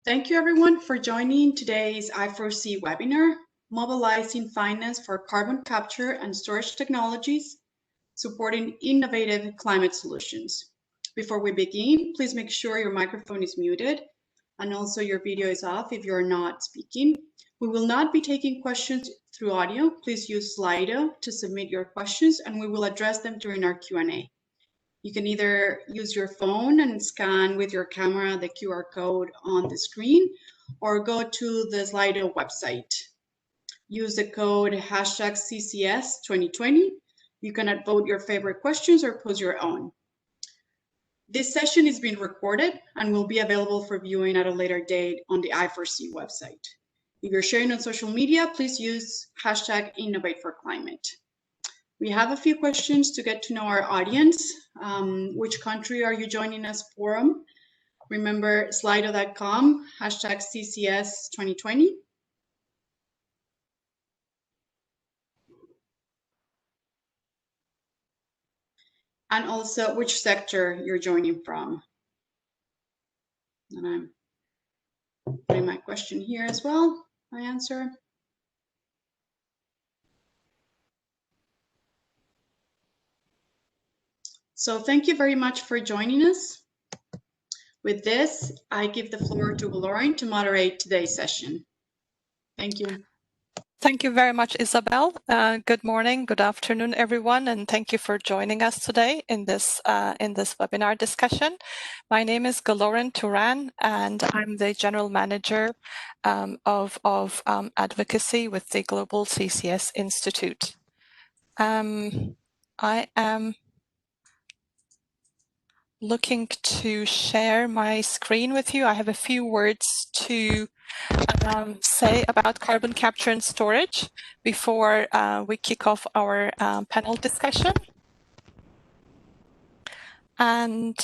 Thank you everyone for joining today's I4C webinar, Mobilizing Finance for Carbon Capture and Storage Technologies, Supporting Innovative Climate Solutions. Before we begin, please make sure your microphone is muted and also your video is off if you're not speaking. We will not be taking questions through audio. Please use Slido to submit your questions and we will address them during our Q&A. You can either use your phone and scan with your camera the QR code on the screen, or go to the Slido website. Use the code #CCS 2020. You can upvote your favorite questions or pose your own. This session is being recorded and will be available for viewing at a later date on the I4C website. If you're sharing on social media, please use #InnovateForClimate. We have a few questions to get to know our audience. Which country are you joining us from? Remember slido.com, #CCS 2020. And also which sector you're joining from. And I'm putting my question here as well, my answer. So thank you very much for joining us. With this, I give the floor to Lauren to moderate today's session. Thank you. Thank you very much, Isabel. Good morning, good afternoon, everyone, and thank you for joining us today in this webinar discussion. My name is Galoran Turan, and I'm the General Manager of Advocacy with the Global CCS Institute. I am looking to share my screen with you. I have a few words to say about carbon capture and storage before we kick off our panel discussion. And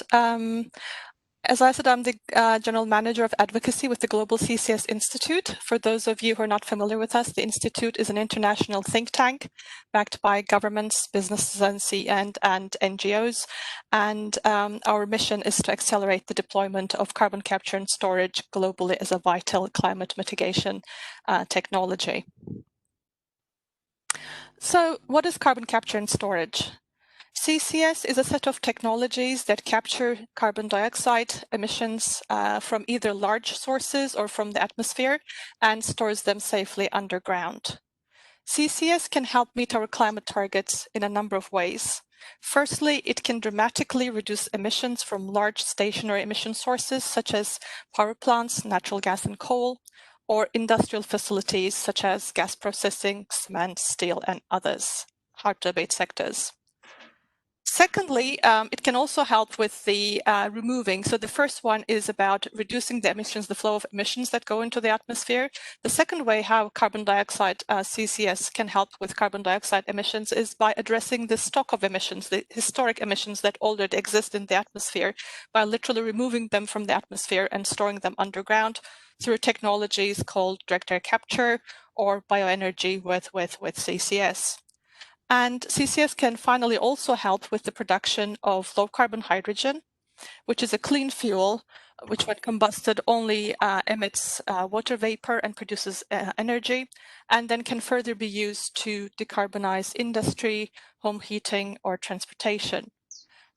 as I said, I'm the General Manager of Advocacy with the Global CCS Institute. For those of you who are not familiar with us, the Institute is an international think tank backed by governments, businesses, and NGOs. And our mission is to accelerate the deployment of carbon capture and storage globally as a vital climate mitigation technology. So what is carbon capture and storage? CCS is a set of technologies that capture carbon dioxide emissions from either large sources or from the atmosphere and stores them safely underground. CCS can help meet our climate targets in a number of ways. Firstly, it can dramatically reduce emissions from large stationary emission sources such as power plants, natural gas and coal, or industrial facilities such as gas processing, cement, steel, and others, hard to abate sectors. Secondly, it can also help with the removing. So the first one is about reducing the emissions, the flow of emissions that go into the atmosphere. The second way how carbon dioxide CCS can help with carbon dioxide emissions is by addressing the stock of emissions, the historic emissions that already exist in the atmosphere, by literally removing them from the atmosphere and storing them underground through technologies called direct air capture or bioenergy with CCS. And CCS can finally also help with the production of low carbon hydrogen, which is a clean fuel, which when combusted only emits water vapor and produces energy, and then can further be used to decarbonize industry, home heating, or transportation.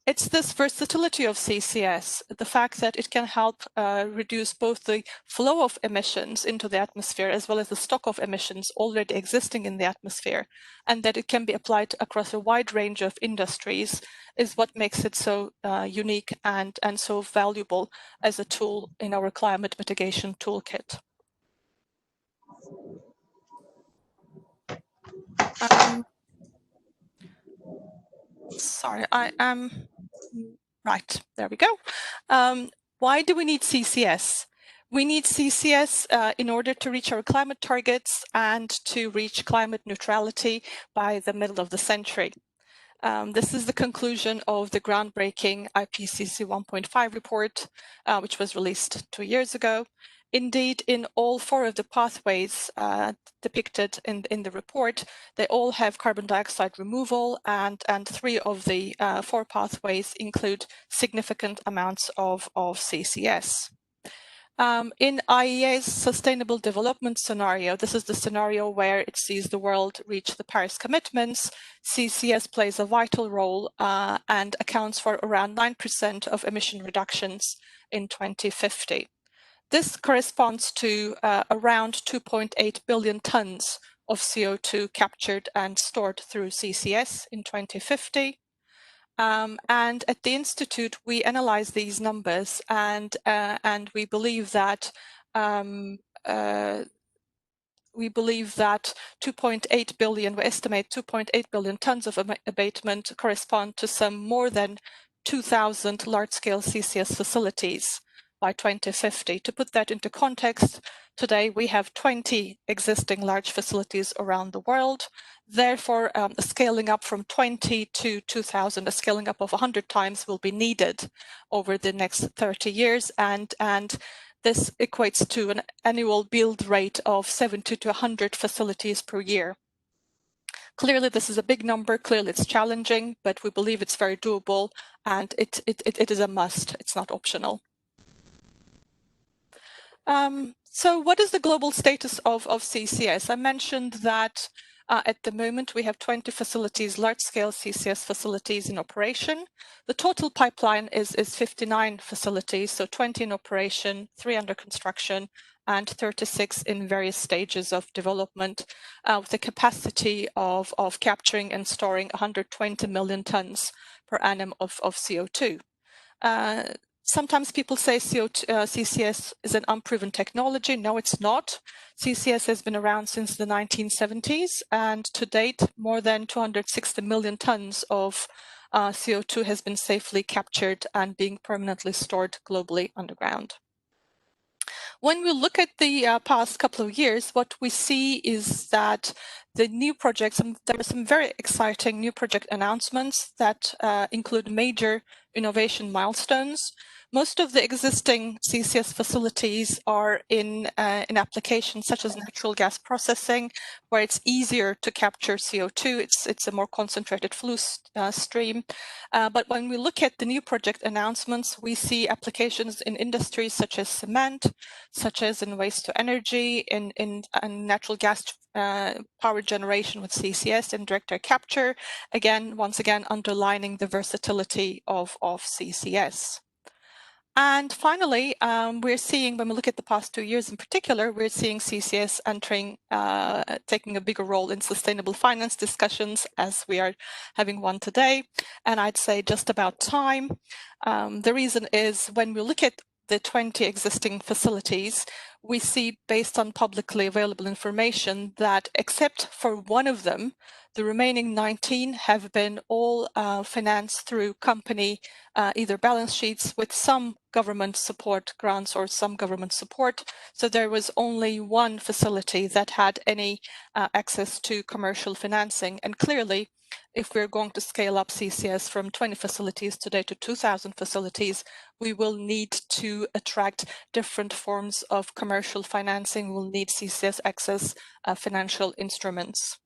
It's this versatility of CCS, the fact that it can help reduce both the flow of emissions into the atmosphere as well as the stock of emissions already existing in the atmosphere, and that it can be applied across a wide range of industries is what makes it so unique and so valuable as a tool in our climate mitigation toolkit. Sorry, I am... Right, there we go. Why do we need CCS? We need CCS in order to reach our climate targets and to reach climate neutrality by the middle of the century. This is the conclusion of the groundbreaking IPCC 1.5 report, which was released 2 years ago. Indeed, in all 4 of the pathways depicted in the report, they all have carbon dioxide removal, and 3 of the 4 pathways include significant amounts of CCS. In IEA's Sustainable Development Scenario, this is the scenario where it sees the world reach the Paris commitments. CCS plays a vital role and accounts for around 9% of emission reductions in 2050. This corresponds to around 2.8 billion tons of CO2 captured and stored through CCS in 2050. And at the Institute, we analyze these numbers, and we believe that 2.8 billion, we estimate 2.8 billion tons of abatement correspond to some more than 2,000 large-scale CCS facilities by 2050. To put that into context, today we have 20 existing large facilities around the world. Therefore, scaling up from 20 to 2,000, a scaling up of 100 times will be needed over the next 30 years, and this equates to an annual build rate of 70 to 100 facilities per year. Clearly, this is a big number. Clearly, it's challenging, but we believe it's very doable, and it is a must. It's not optional. So what is the global status of CCS? I mentioned that at the moment we have 20 facilities, large-scale CCS facilities in operation. The total pipeline is 59 facilities, so 20 in operation, 3 under construction, and 36 in various stages of development, with a capacity of capturing and storing 120 million tons per annum of CO2. Sometimes people say CCS is an unproven technology. No, it's not. CCS has been around since the 1970s, and to date, more than 260 million tons of CO2 has been safely captured and being permanently stored globally underground. When we look at the past couple of years, what we see is that the new projects, there are some very exciting new project announcements that include major innovation milestones. Most of the existing CCS facilities are in applications such as natural gas processing, where it's easier to capture CO2. It's a more concentrated flue stream. But when we look at the new project announcements, we see applications in industries such as cement, such as in waste to energy, in natural gas power generation with CCS and direct air capture, once again underlining the versatility of CCS. And finally, we're seeing, when we look at the past 2 years in particular, we're seeing CCS entering, taking a bigger role in sustainable finance discussions, as we are having one today. And I'd say just about time. The reason is when we look at the 20 existing facilities, we see, based on publicly available information, that except for one of them, the remaining 19 have been all financed through company either balance sheets with some government support grants or some government support. So there was only one facility that had any access to commercial financing. And clearly, if we're going to scale up CCS from 20 facilities today to 2,000 facilities, we will need to attract different forms of commercial financing. We'll need CCS access financial instruments.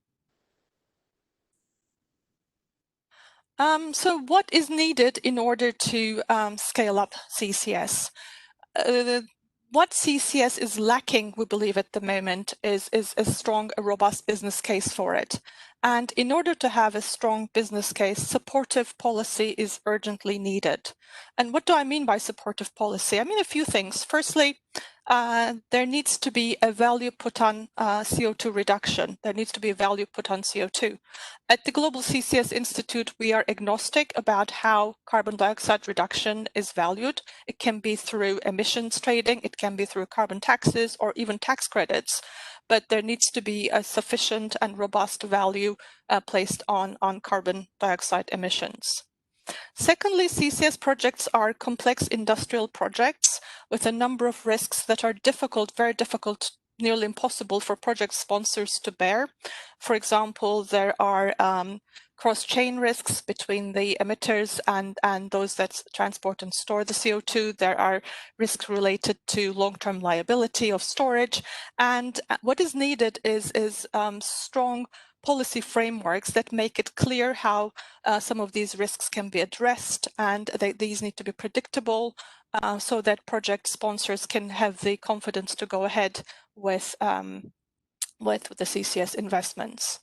So what is needed in order to scale up CCS? What CCS is lacking, we believe at the moment, is a strong, robust business case for it. And in order to have a strong business case, supportive policy is urgently needed. And what do I mean by supportive policy? I mean a few things. Firstly, there needs to be a value put on CO2 reduction. There needs to be a value put on CO2. At the Global CCS Institute, we are agnostic about how carbon dioxide reduction is valued. It can be through emissions trading, it can be through carbon taxes, or even tax credits. But there needs to be a sufficient and robust value placed on carbon dioxide emissions. Secondly, CCS projects are complex industrial projects with a number of risks that are difficult, very difficult, nearly impossible for project sponsors to bear. For example, there are cross-chain risks between the emitters and those that transport and store the CO2. There are risks related to long-term liability of storage. And what is needed is strong policy frameworks that make it clear how some of these risks can be addressed, and these need to be predictable so that project sponsors can have the confidence to go ahead with the CCS investments.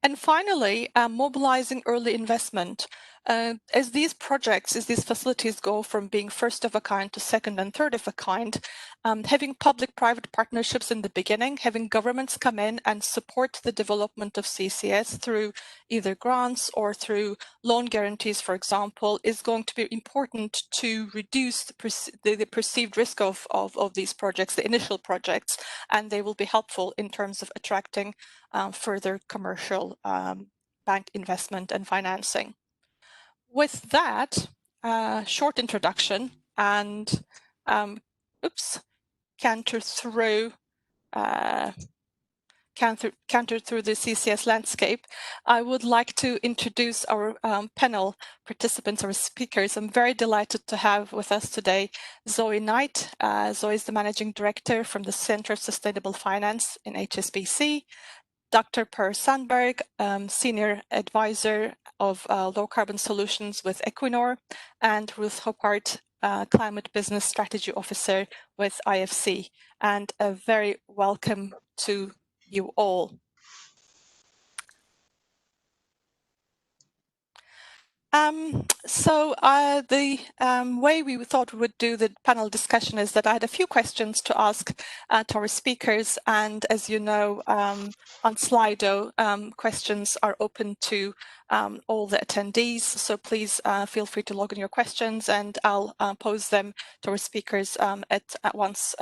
And finally, mobilizing early investment. As these facilities go from being first of a kind to second and third of a kind, having public-private partnerships in the beginning, having governments come in and support the development of CCS through either grants or through loan guarantees, for example, is going to be important to reduce the perceived risk of these projects, the initial projects, and they will be helpful in terms of attracting further commercial bank investment and financing. With that short introduction and canter through the CCS landscape, I would like to introduce our panel participants, our speakers. I'm very delighted to have with us today Zoe Knight. Zoe is the Managing Director from the Center of Sustainable Finance in HSBC. Dr. Per Sandberg, Senior Advisor of Low Carbon Solutions with Equinor, and Ruth Hopart, Climate Business Strategy Officer with IFC. And a very welcome to you all. The way we thought we would do the panel discussion is that I had a few questions to ask to our speakers, and as you know, on Slido, questions are open to all the attendees, so please feel free to log in your questions, and I'll pose them to our speakers at once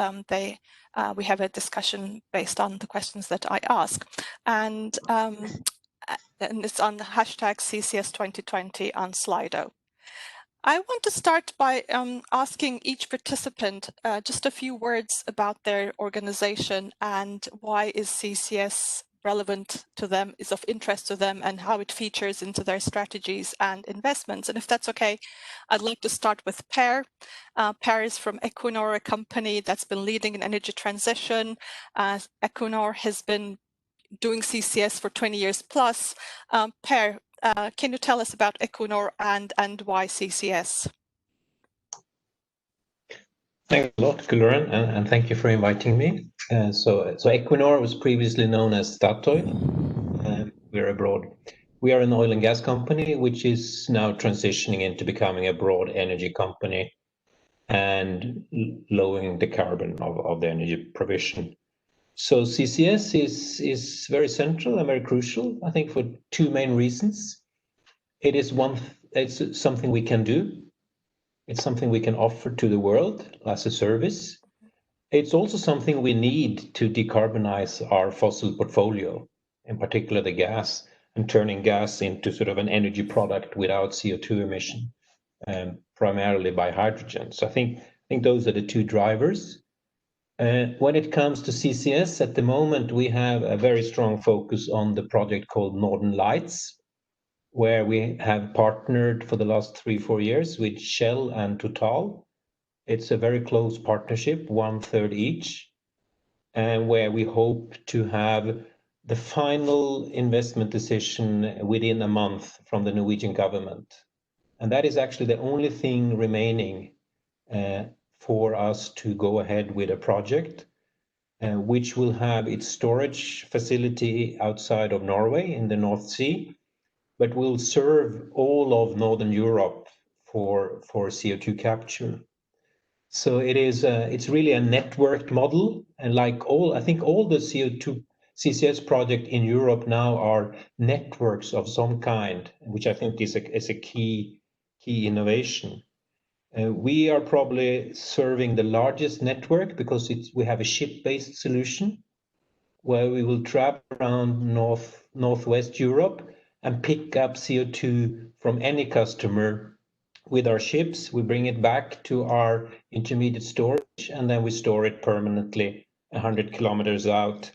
we have a discussion based on the questions that I ask. And it's on the hashtag CCS 2020 on Slido. I want to start by asking each participant just a few words about their organization and why is CCS relevant to them, is of interest to them, and how it features into their strategies and investments. And if that's okay, I'd like to start with Per. Per is from Equinor, a company that's been leading in energy transition. Equinor has been doing CCS for 20 years plus. Per, can you tell us about Equinor and why CCS? Thanks a lot, Gularen, and thank you for inviting me. So Equinor was previously known as Statoil. We're abroad. We are an oil and gas company, which is now transitioning into becoming a broad energy company and lowering the carbon of the energy provision. So CCS is very central and very crucial, I think, for two main reasons. It's something we can do. It's something we can offer to the world as a service. It's also something we need to decarbonize our fossil portfolio, in particular the gas, and turning gas into sort of an energy product without CO2 emission, primarily by hydrogen. So I think those are the two drivers. When it comes to CCS, at the moment, we have a very strong focus on the project called Northern Lights, where we have partnered for the last 3-4 years with Shell and Total. It's a very close partnership, 1/3 each, and where we hope to have the final investment decision within a month from the Norwegian government. And that is actually the only thing remaining for us to go ahead with a project, which will have its storage facility outside of Norway in the North Sea, but will serve all of Northern Europe for CO2 capture. So it's really a networked model, and like I think all the CO2 CCS project in Europe now are networks of some kind, which I think is a key innovation. We are probably serving the largest network because we have a ship-based solution where we will travel around northwest Europe and pick up CO2 from any customer with our ships. We bring it back to our intermediate storage, and then we store it permanently 100 kilometers out.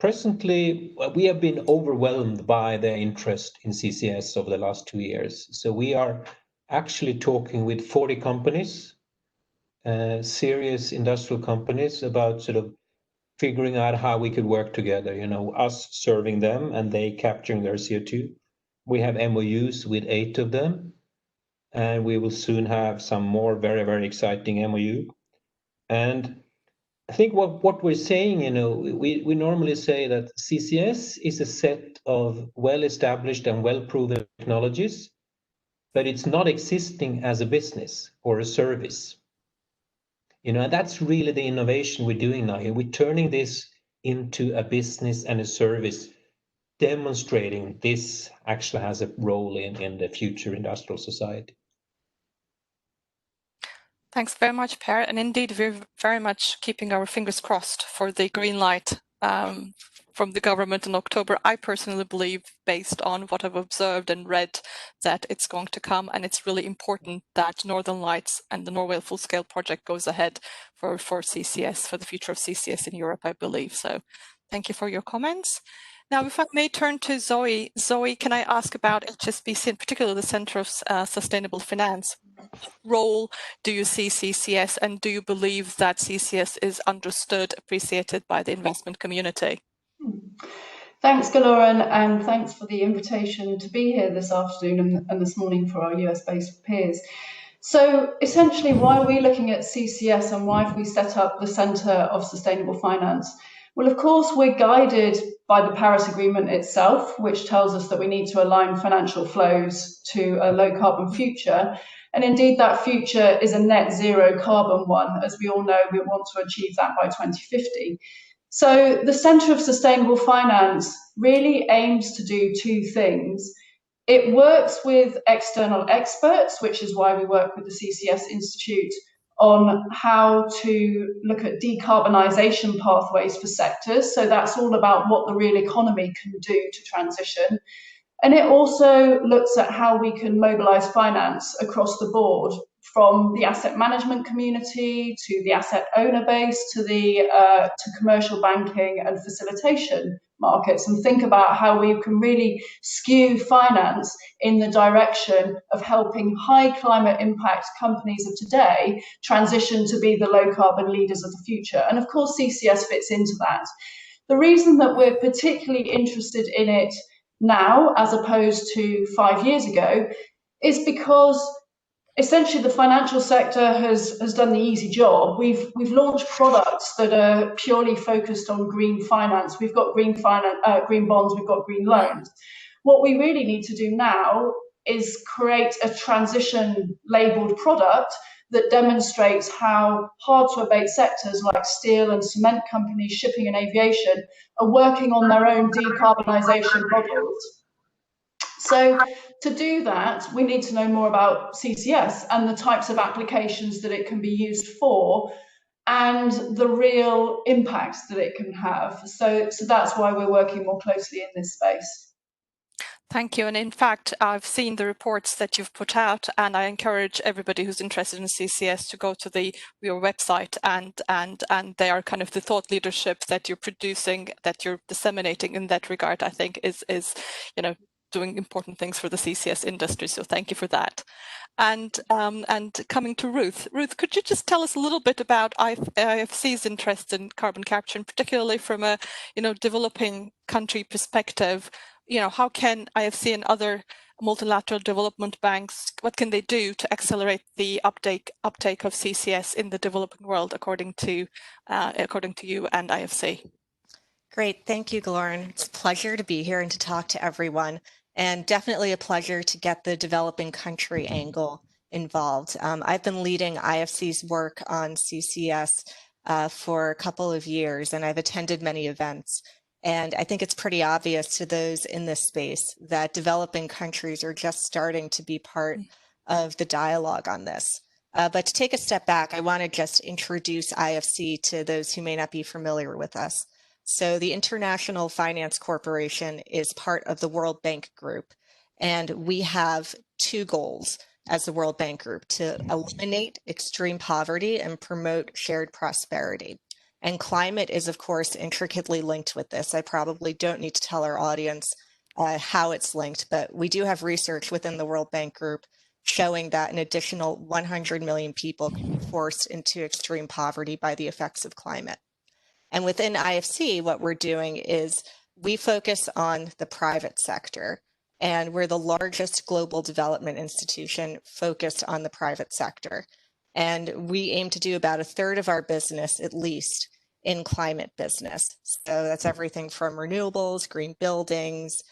Presently, we have been overwhelmed by the interest in CCS over the last 2 years. So we are actually talking with 40 companies, serious industrial companies, about sort of figuring out how we could work together, us serving them and they capturing their CO2. We have MOUs with 8 of them, and we will soon have some more very, very exciting MOU. And I think what we're saying, we normally say that CCS is a set of well-established and well-proven technologies, but it's not existing as a business or a service. And that's really the innovation we're doing now. We're turning this into a business and a service, demonstrating this actually has a role in the future industrial society. Thanks very much, Per. And indeed, we're very much keeping our fingers crossed for the green light from the government in October. I personally believe, based on what I've observed and read, that it's going to come, and it's really important that Northern Lights and the Norway full-scale project goes ahead for CCS, for the future of CCS in Europe, I believe. So thank you for your comments. Now, if I may turn to Zoe. Zoe, can I ask about HSBC, in particular the Centre of Sustainable Finance? Role do you see CCS, and do you believe that CCS is understood, appreciated by the investment community? Thanks, Galoran, and thanks for the invitation to be here this afternoon and this morning for our US-based peers. So essentially, why are we looking at CCS and why have we set up the Centre of Sustainable Finance? Well, of course, we're guided by the Paris Agreement itself, which tells us that we need to align financial flows to a low carbon future. And indeed, that future is a net zero carbon one. As we all know, we want to achieve that by 2050. So the Centre of Sustainable Finance really aims to do 2 things. It works with external experts, which is why we work with the CCS Institute on how to look at decarbonisation pathways for sectors. So that's all about what the real economy can do to transition. And it also looks at how we can mobilise finance across the board, from the asset management community to the asset owner base to the to commercial banking and facilitation markets, and think about how we can really skew finance in the direction of helping high climate impact companies of today transition to be the low carbon leaders of the future. And of course, CCS fits into that. The reason that we're particularly interested in it now, as opposed to 5 years ago, is because essentially the financial sector has done the easy job. We've launched products that are purely focused on green finance. We've got green bonds, we've got green loans. What we really need to do now is create a transition labelled product that demonstrates how hard to abate sectors like steel and cement companies, shipping and aviation are working on their own decarbonisation models. So to do that, we need to know more about CCS and the types of applications that it can be used for and the real impacts that it can have. So that's why we're working more closely in this space. Thank you. And in fact, I've seen the reports that you've put out, and I encourage everybody who's interested in CCS to go to your website, and they are kind of the thought leadership that you're producing, that you're disseminating in that regard, I think is doing important things for the CCS industry. So thank you for that. And coming to Ruth. Ruth, could you just tell us a little bit about IFC's interest in carbon capture, and particularly from a developing country perspective? How can IFC and other multilateral development banks, what can they do to accelerate the uptake of CCS in the developing world, according to you and IFC? Great, thank you, Galoran. It's a pleasure to be here and to talk to everyone, and definitely a pleasure to get the developing country angle involved. I've been leading IFC's work on CCS for a couple of years, and I've attended many events. And I think it's pretty obvious to those in this space that developing countries are just starting to be part of the dialogue on this. But to take a step back, I want to just introduce IFC to those who may not be familiar with us. So the International Finance Corporation is part of the World Bank Group, and we have 2 goals as the World Bank Group: to eliminate extreme poverty and promote shared prosperity. And climate is, of course, intricately linked with this. I probably don't need to tell our audience how it's linked, but we do have research within the World Bank Group showing that an additional 100 million people can be forced into extreme poverty by the effects of climate. And within IFC, what we're doing is we focus on the private sector, and we're the largest global development institution focused on the private sector. And we aim to do about a third of our business, at least, in climate business. So that's everything from renewables, green buildings,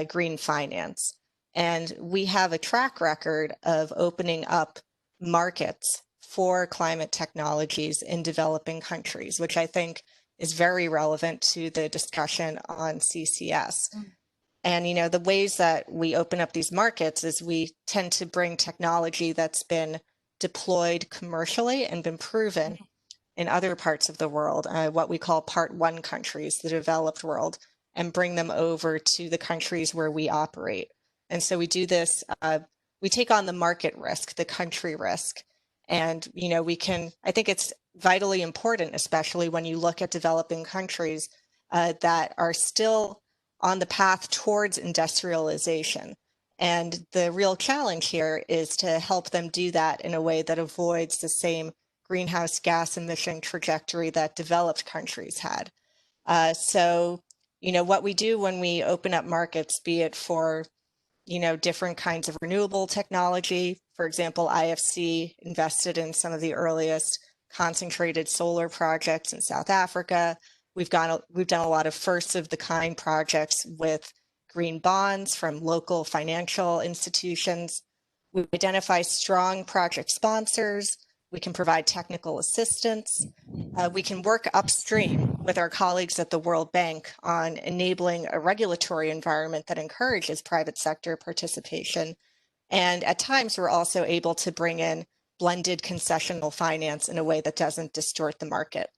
green finance. And we have a track record of opening up markets for climate technologies in developing countries, which I think is very relevant to the discussion on CCS. And, you know, the ways that we open up these markets is we tend to bring technology that's been deployed commercially and been proven in other parts of the world, what we call part one countries, the developed world, and bring them over to the countries where we operate. And so we do this, we take on the market risk, the country risk. And, you know, I think it's vitally important, especially when you look at developing countries that are still on the path towards industrialization. And the real challenge here is to help them do that in a way that avoids the same greenhouse gas emission trajectory that developed countries had. So, you know, what we do when we open up markets, be it for, you know, different kinds of renewable technology. For example, IFC invested in some of the earliest concentrated solar projects in South Africa. We've done a lot of first of the kind projects with green bonds from local financial institutions. We identify strong project sponsors. We can provide technical assistance. We can work upstream with our colleagues at the World Bank on enabling a regulatory environment that encourages private sector participation. And at times, we're also able to bring in blended concessional finance in a way that doesn't distort the market.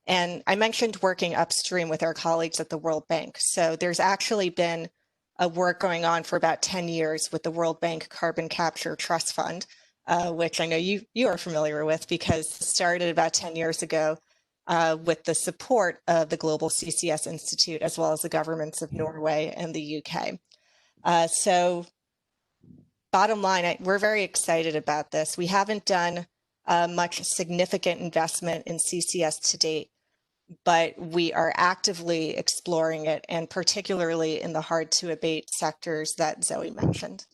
And I mentioned working upstream with our colleagues at the World Bank. So there's actually been a work going on for about 10 years with the World Bank Carbon Capture Trust Fund, which I know you are familiar with because it started about 10 years ago with the support of the global CCS Institute, as well as the governments of Norway and the UK. So bottom line, we're very excited about this. We haven't done much significant investment in CCS to date, but we are actively exploring it, and particularly in the hard to abate sectors that Zoe mentioned.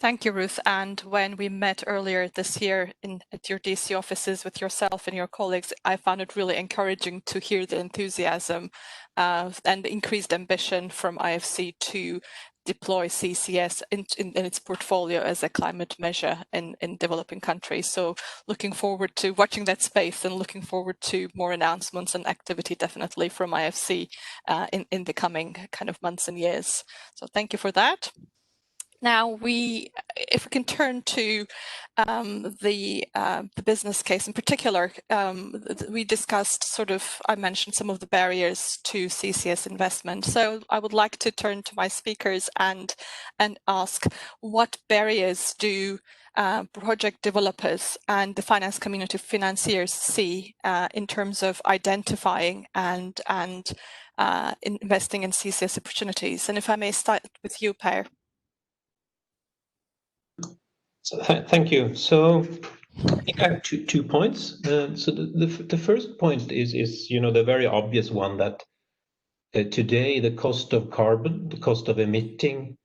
Thank you, Ruth. And when we met earlier this year at your DC offices with yourself and your colleagues, I found it really encouraging to hear the enthusiasm and increased ambition from IFC to deploy CCS in its portfolio as a climate measure in developing countries. So looking forward to watching that space and looking forward to more announcements and activity definitely from IFC in the coming kind of months and years. So thank you for that. Now, if we can turn to the business case in particular, we discussed I mentioned some of the barriers to CCS investment. So I would like to turn to my speakers and ask, what barriers do project developers and the finance community financiers see in terms of identifying and investing in CCS opportunities? And if I may start with you, Per. So thank you. So I think I have two points. So the first point is the very obvious one that today the cost of carbon, the cost of emitting,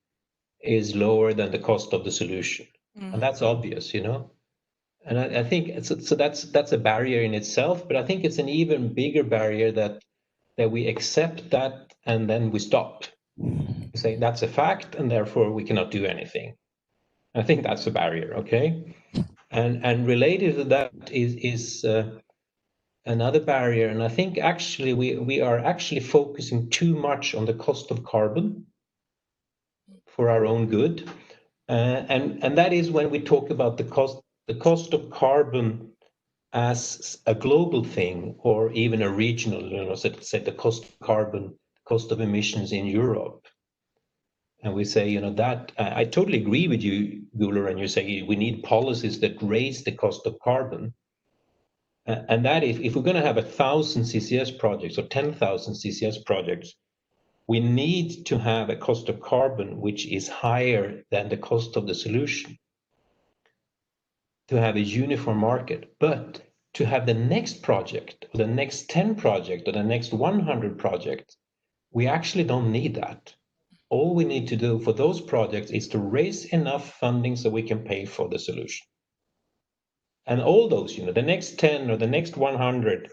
is lower than the cost of the solution, and that's obvious, And I think so that's a barrier in itself, but I think it's an even bigger barrier that we accept that and then we stop. We say that's a fact, and therefore we cannot do anything. I think that's a barrier, okay? And related to that is another barrier, and I think actually we are actually focusing too much on the cost of carbon for our own good, and that is when we talk about the cost of carbon as a global thing or even a regional, say the cost of carbon, cost of emissions in Europe. And we say, that I totally agree with you, Guler, and you say we need policies that raise the cost of carbon. And that if we're going to have 1,000 CCS projects or 10,000 CCS projects, we need to have a cost of carbon which is higher than the cost of the solution to have a uniform market. But to have the next project, or the next 10 project, or the next 100 project, we actually don't need that. All we need to do for those projects is to raise enough funding so we can pay for the solution. And all those, the next 10 or the next 100,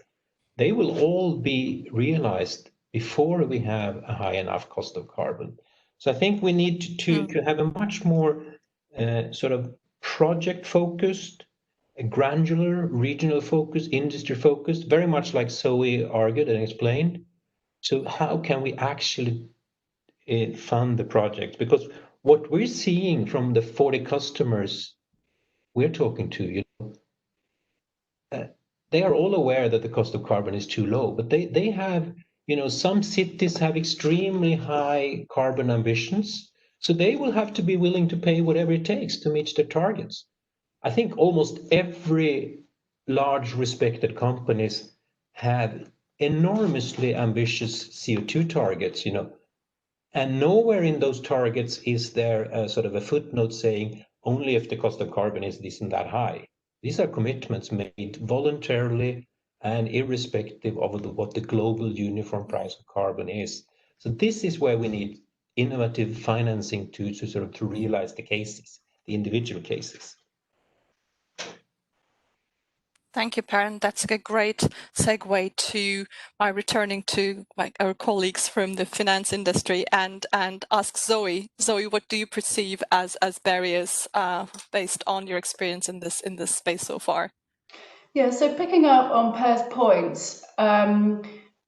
they will all be realized before we have a high enough cost of carbon. So I think we need to have a much more sort of project-focused, granular, regional focused, industry focused, very much like Zoe argued and explained. So how can we actually fund the project? Because what we're seeing from the 40 customers we're talking to, they are all aware that the cost of carbon is too low, but they have, some cities have extremely high carbon ambitions, so they will have to be willing to pay whatever it takes to meet their targets. I think almost every large respected companies have enormously ambitious CO2 targets, and nowhere in those targets is there a sort of a footnote saying only if the cost of carbon is this and that high. These are commitments made voluntarily and irrespective of what the global uniform price of carbon is. So this is where we need innovative financing to realize the cases, the individual cases. Thank you, Per. That's a great segue to my returning to our colleagues from the finance industry and ask Zoe. Zoe, what do you perceive as barriers based on your experience in this space so far? Yeah, so picking up on Per's points,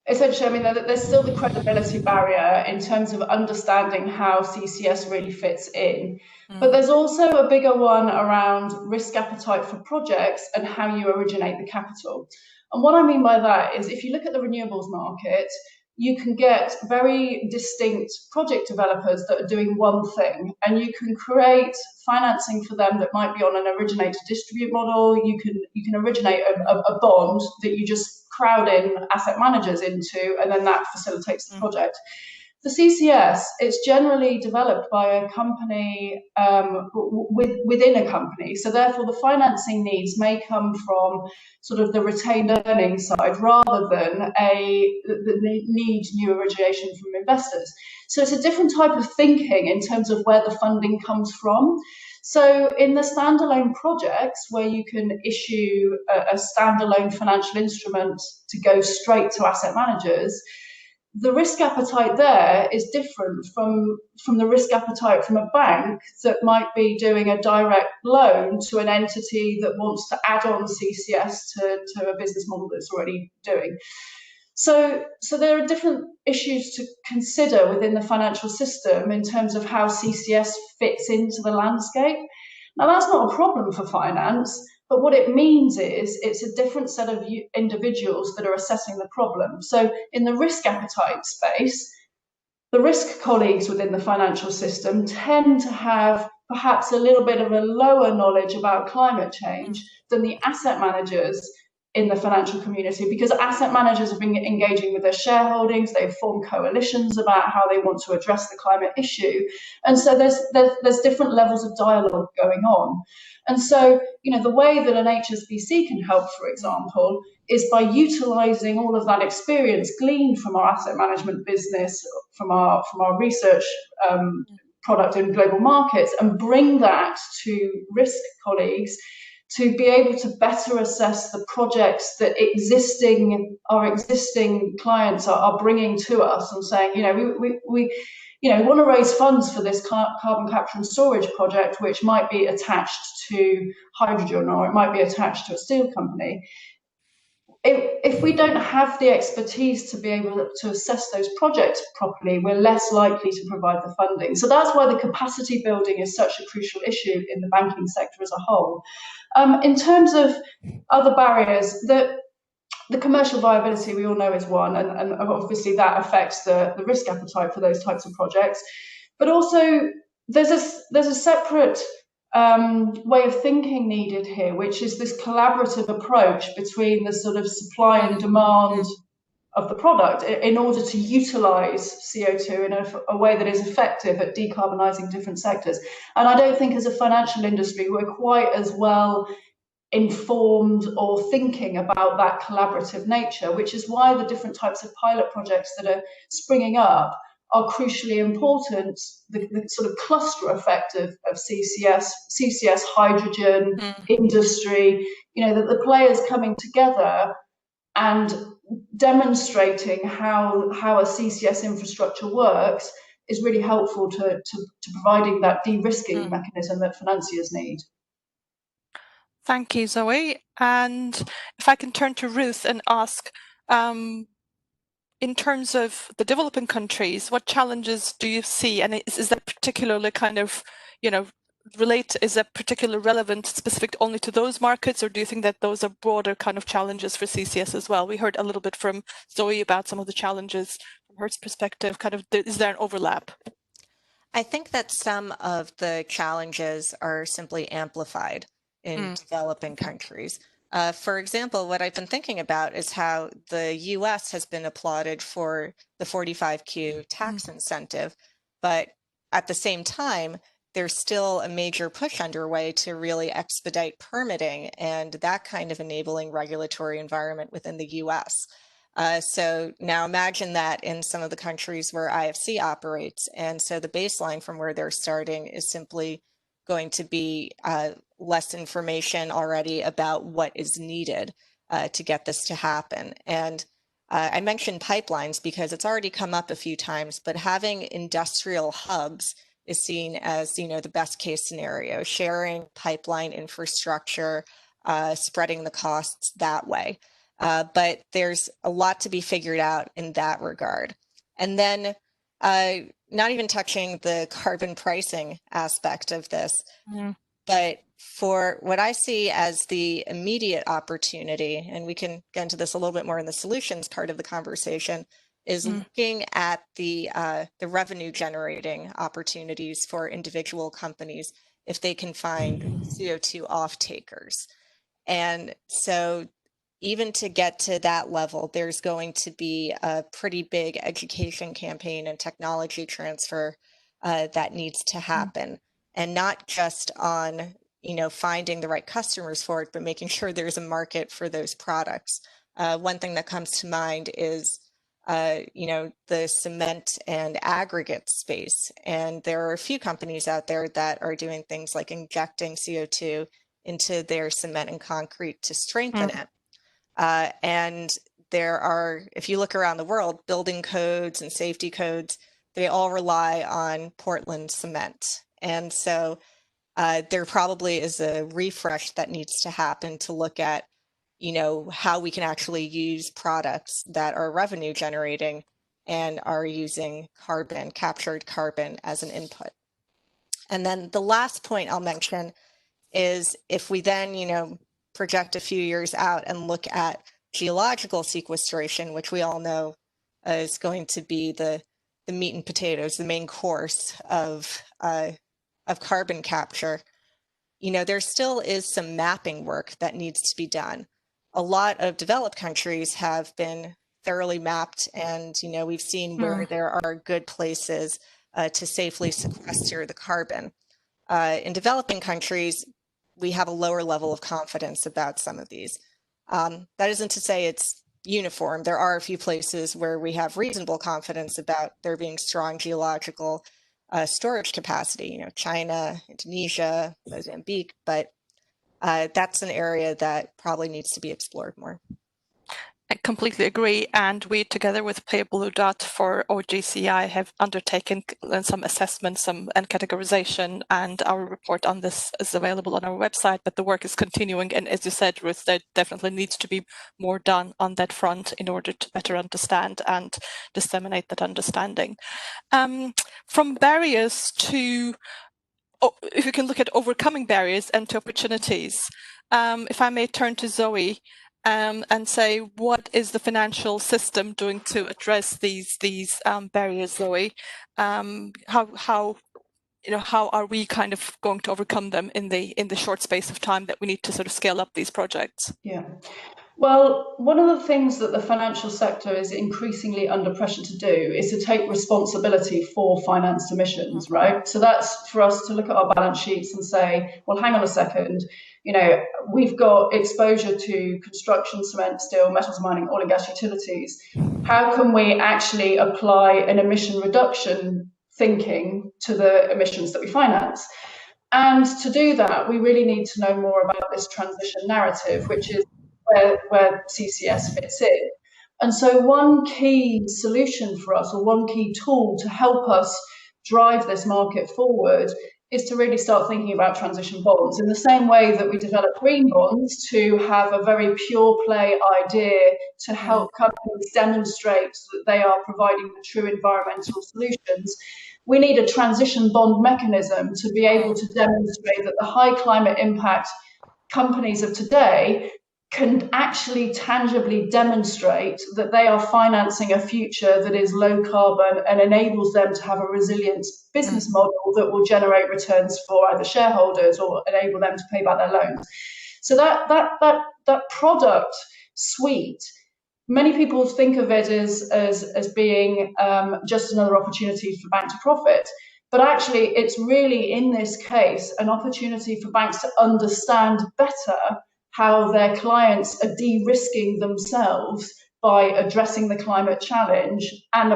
essentially, I mean, there's still the credibility barrier in terms of understanding how CCS really fits in. But there's also a bigger one around risk appetite for projects and how you originate the capital. And what I mean by that is if you look at the renewables market, you can get very distinct project developers that are doing one thing, and you can create financing for them that might be on an originate to distribute model. You can originate a bond that you just crowd in asset managers into, and then that facilitates the project. The CCS, it's generally developed by a company within a company. So therefore the financing needs may come from sort of the retained earnings side rather than the need new origination from investors. So it's a different type of thinking in terms of where the funding comes from. So in the standalone projects where you can issue a standalone financial instrument to go straight to asset managers, the risk appetite there is different from the risk appetite from a bank that might be doing a direct loan to an entity that wants to add on CCS to a business model that's already doing. So there are different issues to consider within the financial system in terms of how CCS fits into the landscape. Now, that's not a problem for finance, but what it means is it's a different set of individuals that are assessing the problem. So in the risk appetite space, the risk colleagues within the financial system tend to have perhaps a little bit of a lower knowledge about climate change than the asset managers in the financial community, because asset managers have been engaging with their shareholdings, they've formed coalitions about how they want to address the climate issue. And so there's different levels of dialogue going on. And so, the way that an HSBC can help, for example, is by utilising all of that experience gleaned from our asset management business, from our research product in global markets, and bring that to risk colleagues to be able to better assess the projects that our existing clients are bringing to us and saying, we want to raise funds for this carbon capture and storage project, which might be attached to hydrogen or it might be attached to a steel company. If we don't have the expertise to be able to assess those projects properly, we're less likely to provide the funding. So that's why the capacity building is such a crucial issue in the banking sector as a whole. In terms of other barriers, the commercial viability we all know is one, and obviously that affects the risk appetite for those types of projects. But also there's a separate way of thinking needed here, which is this collaborative approach between the sort of supply and demand of the product in order to utilize CO2 in a way that is effective at decarbonising different sectors. And I don't think as a financial industry we're quite as well informed or thinking about that collaborative nature, which is why the different types of pilot projects that are springing up are crucially important. The sort of cluster effect of CCS, hydrogen, industry, that the players coming together and demonstrating how a CCS infrastructure works is really helpful to providing that de-risking mechanism that financiers need. Thank you, Zoe. And if I can turn to Ruth and ask, in terms of the developing countries, what challenges do you see? And is that particularly kind of, is that particularly relevant, specific only to those markets, or do you think that those are broader kind of challenges for CCS as well? We heard a little bit from Zoe about some of the challenges from her perspective. Kind of, is there an overlap? I think that some of the challenges are simply amplified in developing countries. For example, what I've been thinking about is how the US has been applauded for the 45Q tax incentive, but at the same time, there's still a major push underway to really expedite permitting and that kind of enabling regulatory environment within the US. So now imagine that in some of the countries where IFC operates. And so the baseline from where they're starting is simply going to be less information already about what is needed to get this to happen. And I mentioned pipelines because it's already come up a few times, but having industrial hubs is seen as, the best case scenario, sharing pipeline infrastructure, spreading the costs that way. But there's a lot to be figured out in that regard. And then not even touching the carbon pricing aspect of this, but for what I see as the immediate opportunity, and we can get into this a little bit more in the solutions part of the conversation, is looking at the revenue generating opportunities for individual companies if they can find CO2 off takers. And so even to get to that level, there's going to be a pretty big education campaign and technology transfer that needs to happen. And not just on, finding the right customers for it, but making sure there's a market for those products. One thing that comes to mind is, the cement and aggregate space. And there are a few companies out there that are doing things like injecting CO2 into their cement and concrete to strengthen it. And there are, if you look around the world, building codes and safety codes, they all rely on Portland cement. And so there probably is a refresh that needs to happen to look at, how we can actually use products that are revenue generating and are using captured carbon as an input. And then the last point I'll mention is if we then, project a few years out and look at geological sequestration, which we all know is going to be the meat and potatoes, the main course of carbon capture, there still is some mapping work that needs to be done. A lot of developed countries have been thoroughly mapped, and we've seen where there are good places to safely sequester the carbon. In developing countries, we have a lower level of confidence about some of these. That isn't to say it's uniform. There are a few places where we have reasonable confidence about there being strong geological storage capacity, China, Indonesia, Mozambique, but that's an area that probably needs to be explored more. I completely agree. And we, together with Play Blue Dot for OGCI, have undertaken some assessments and categorization, and our report on this is available on our website, but the work is continuing. And as you said, Ruth, there definitely needs to be more done on that front in order to better understand and disseminate that understanding. From barriers to, if you can look at overcoming barriers and to opportunities, if I may turn to Zoe, and say, what is the financial system doing to address these barriers, Zoe? How are we kind of going to overcome them in the short space of time that we need to sort of scale up these projects? Yeah. Well, one of the things that the financial sector is increasingly under pressure to do is to take responsibility for financed emissions, right? So that's for us to look at our balance sheets and say, well, hang on a second, You know, we've got exposure to construction, cement, steel, metals mining, oil and gas utilities. How can we actually apply an emission reduction thinking to the emissions that we finance? And to do that, we really need to know more about this transition narrative, which is where CCS fits in. And so one key solution for us, or one key tool to help us drive this market forward, is to really start thinking about transition bonds in the same way that we develop green bonds to have a very pure play idea to help companies demonstrate that they are providing the true environmental solutions. We need a transition bond mechanism to be able to demonstrate that the high climate impact companies of today can actually tangibly demonstrate that they are financing a future that is low carbon and enables them to have a resilient business model that will generate returns for either shareholders or enable them to pay back their loans. So that product suite, many people think of it as being just another opportunity for bank to profit. But actually, it's really, in this case, an opportunity for banks to understand better how their clients are de-risking themselves by addressing the climate challenge and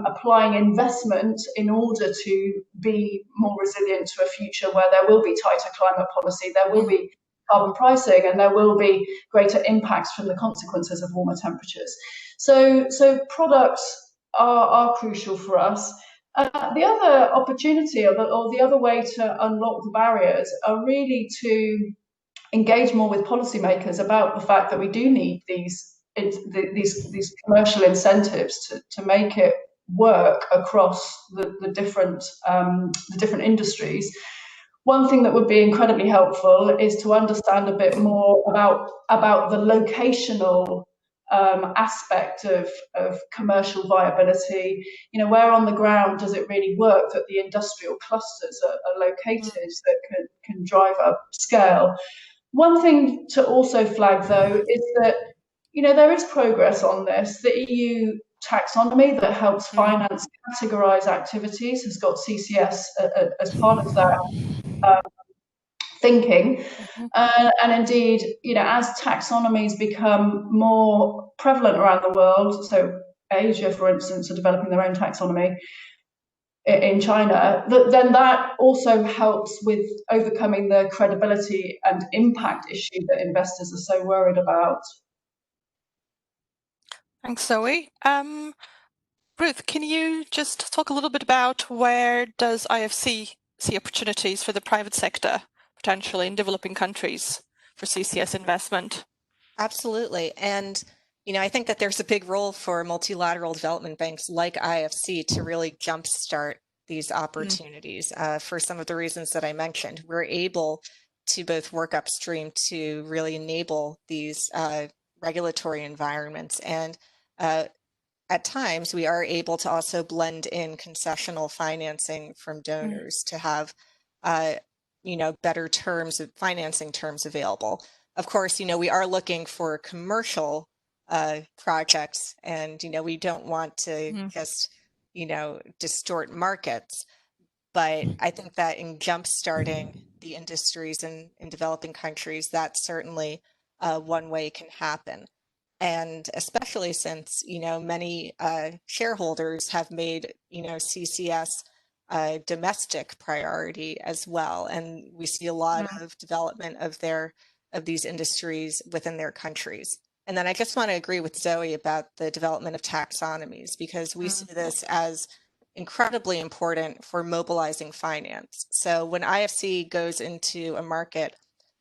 applying investment in order to be more resilient to a future where there will be tighter climate policy, there will be carbon pricing, and there will be greater impacts from the consequences of warmer temperatures. So products are crucial for us. The other opportunity or the other way to unlock the barriers are really to engage more with policymakers about the fact that we do need these commercial incentives to make it work across the different industries. One thing that would be incredibly helpful is to understand a bit more about the locational aspect of commercial viability. You know, where on the ground does it really work that the industrial clusters are located that can drive up scale? One thing to also flag, though, is that, you know, there is progress on this. The EU taxonomy that helps finance categorise activities has got CCS as part of that thinking. And indeed, you know, as taxonomies become more prevalent around the world, so Asia, for instance, are developing their own taxonomy in China, then that also helps with overcoming the credibility and impact issue that investors are so worried about. Thanks, Zoe. Ruth, can you just talk a little bit about where does IFC see opportunities for the private sector, potentially in developing countries, for CCS investment? Absolutely. And, you know, I think that there's a big role for multilateral development banks like IFC to really jumpstart these opportunities for some of the reasons that I mentioned. We're able to both work upstream to really enable these regulatory environments. And at times, we are able to also blend in concessional financing from donors to have, you know, better terms of financing terms available. Of course, you know, we are looking for commercial projects, and, you know, we don't want to just, you know, distort markets. But I think that in jumpstarting the industries in developing countries, that's certainly one way it can happen. And especially since, you know, many shareholders have made, you know, CCS a domestic priority as well. And we see a lot of development of these industries within their countries. And then I just want to agree with Zoe about the development of taxonomies, because we see this as incredibly important for mobilizing finance. So when IFC goes into a market,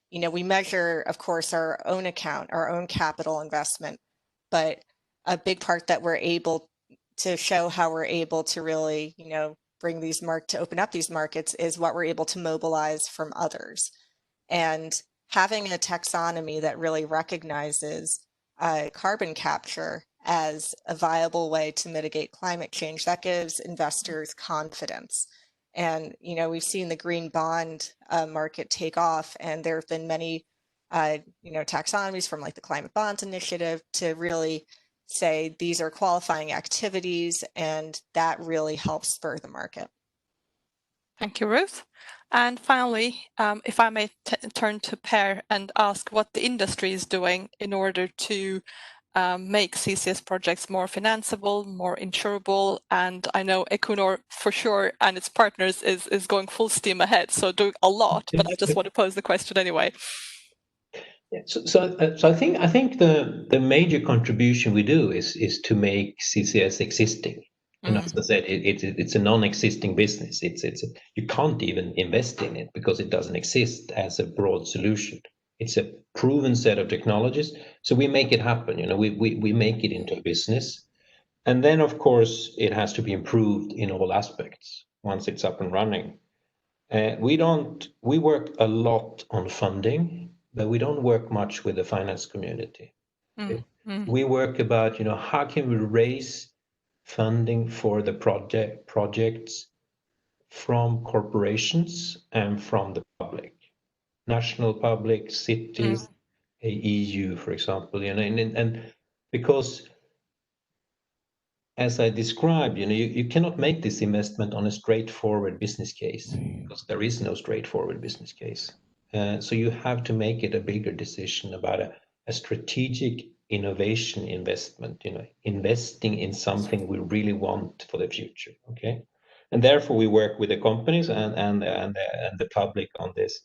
you know, we measure, of course, our own account, our own capital investment, but a big part that we're able to show how we're able to really, you know, bring these to open up these markets is what we're able to mobilize from others. And having a taxonomy that really recognizes carbon capture as a viable way to mitigate climate change, that gives investors confidence. And, you know, we've seen the green bond market take off, and there have been many, you know, taxonomies from like the Climate Bonds Initiative to really say these are qualifying activities, and that really helps spur the market. Thank you, Ruth. And finally, if I may turn to Per and ask what the industry is doing in order to make CCS projects more financeable, more insurable. And I know Equinor for sure and its partners is going full steam ahead, so doing a lot, but I just want to pose the question anyway. Yeah, so I think the major contribution we do is to make CCS existing. And as I said, it's a non-existing business. You can't even invest in it because it doesn't exist as a broad solution. It's a proven set of technologies, so we make it happen. We make it into a business, and then of course it has to be improved in all aspects once it's up and running. We work a lot on funding, but we don't work much with the finance community. We work about, how can we raise funding for the projects from corporations and from the public, national public, cities, EU, for example, and because as I described, you cannot make this investment on a straightforward business case because there is no straightforward business case. So you have to make it a bigger decision about a strategic innovation investment, investing in something we really want for the future. Okay, and therefore we work with the companies and the public on this.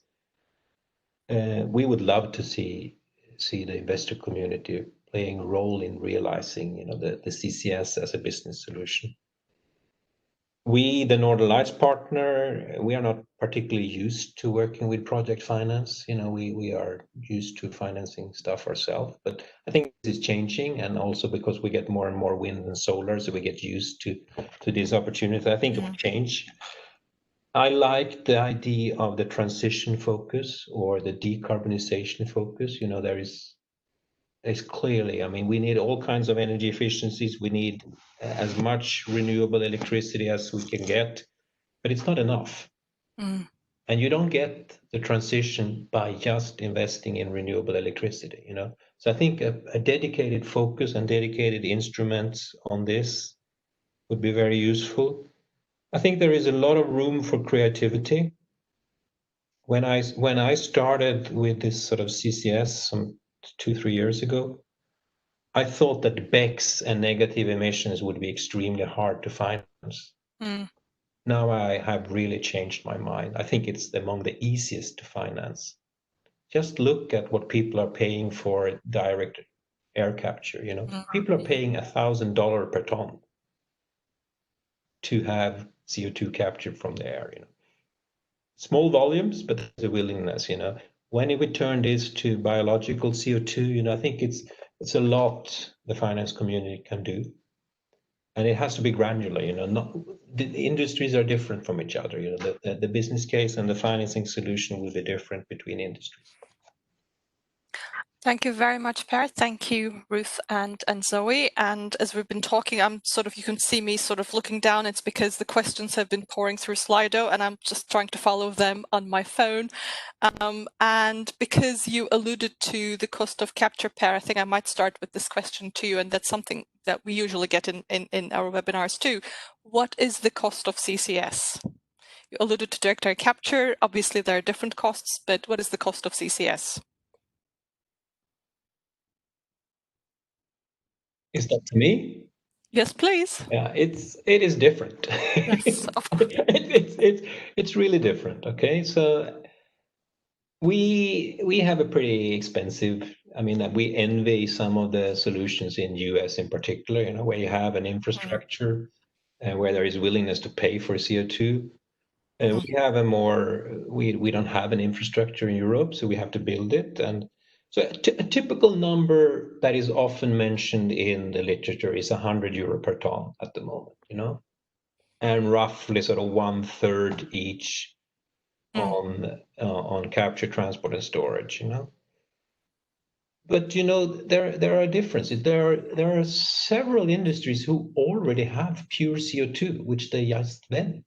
We would love to see the investor community playing a role in realizing, the CCS as a business solution. We, the Northern Lights partner, we are not particularly used to working with project finance. We are used to financing stuff ourselves, but I think this is changing, and also because we get more and more wind and solar, so we get used to these opportunities. I think it will change. I like the idea of the transition focus or the decarbonization focus. There's clearly, we need all kinds of energy efficiencies. We need as much renewable electricity as we can get, but it's not enough. And you don't get the transition by just investing in renewable electricity, So I think a dedicated focus and dedicated instruments on this would be very useful. I think there is a lot of room for creativity. When I started with this sort of CCS some 2-3 years ago, I thought that BECCS and negative emissions would be extremely hard to finance. Now I have really changed my mind. I think it's among the easiest to finance. Just look at what people are paying for direct air capture. People are paying $1,000 per ton to have CO2 captured from the air. Small volumes, but there's a willingness. When we turn this to biological CO2, I think it's a lot the finance community can do, and it has to be granular. The industries are different from each other. The business case and the financing solution will be different between industries. Thank you very much, Per. Thank you, Ruth and Zoe. And as we've been talking, you can see me sort of looking down. It's because the questions have been pouring through Slido and I'm just trying to follow them on my phone. And because you alluded to the cost of capture, Per, I think I might start with this question to you. And that's something that we usually get in our webinars too. What is the cost of CCS? You alluded to direct air capture. Obviously, there are different costs, but what is the cost of CCS? Is that to me? Yes, please. Yeah, it is different. Yes, of course. It's really different. Okay, so we have a pretty expensive. We envy some of the solutions in US in particular. Where you have an infrastructure and where there is willingness to pay for CO2. We have we don't have an infrastructure in Europe, so we have to build it. And so a typical number that is often mentioned in the literature is €100 per ton at the moment, and roughly sort of 1/3 each on capture, transport, and storage, But there are differences. There are several industries who already have pure CO2, which they just vent.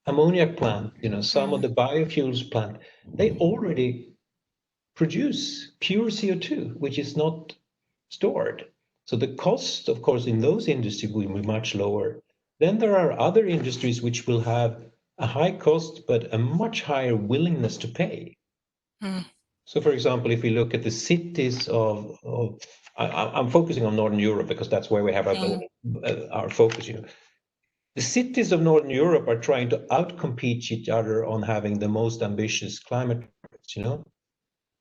Ammoniac plant, some of the biofuels plant, they already produce pure CO2, which is not stored. So the cost, of course, in those industries will be much lower. Then there are other industries which will have a high cost, but a much higher willingness to pay. Mm. So, for example, if we look at the cities I'm focusing on Northern Europe because that's where we have our focus. The cities of Northern Europe are trying to outcompete each other on having the most ambitious climate targets.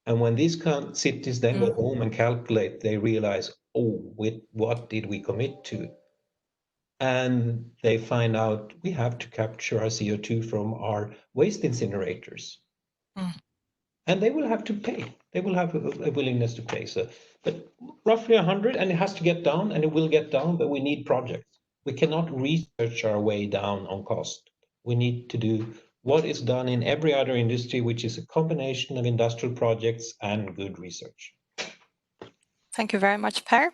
And when these cities then go home and calculate, they realize, oh, what did we commit to? And they find out we have to capture our CO2 from our waste incinerators. And they will have to pay. They will have a willingness to pay. So, but roughly 100, and it has to get down, and it will get down, but we need projects. We cannot research our way down on cost. We need to do what is done in every other industry, which is a combination of industrial projects and good research. Thank you very much, Per.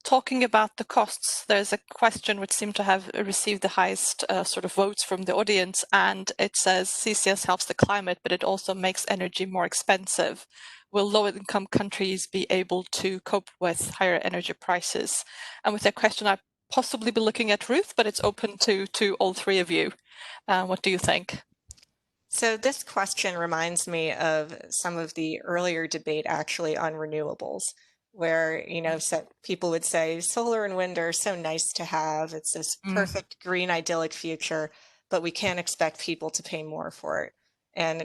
Talking about the costs, there's a question which seemed to have received the highest sort of votes from the audience, and it says CCS helps the climate, but it also makes energy more expensive. Will low-income countries be able to cope with higher energy prices? And with that question, I'd possibly be looking at Ruth, but it's open to all three of you. What do you think? So this question reminds me of some of the earlier debate actually on renewables, where, people would say solar and wind are so nice to have. It's this perfect green idyllic future, but we can't expect people to pay more for it. And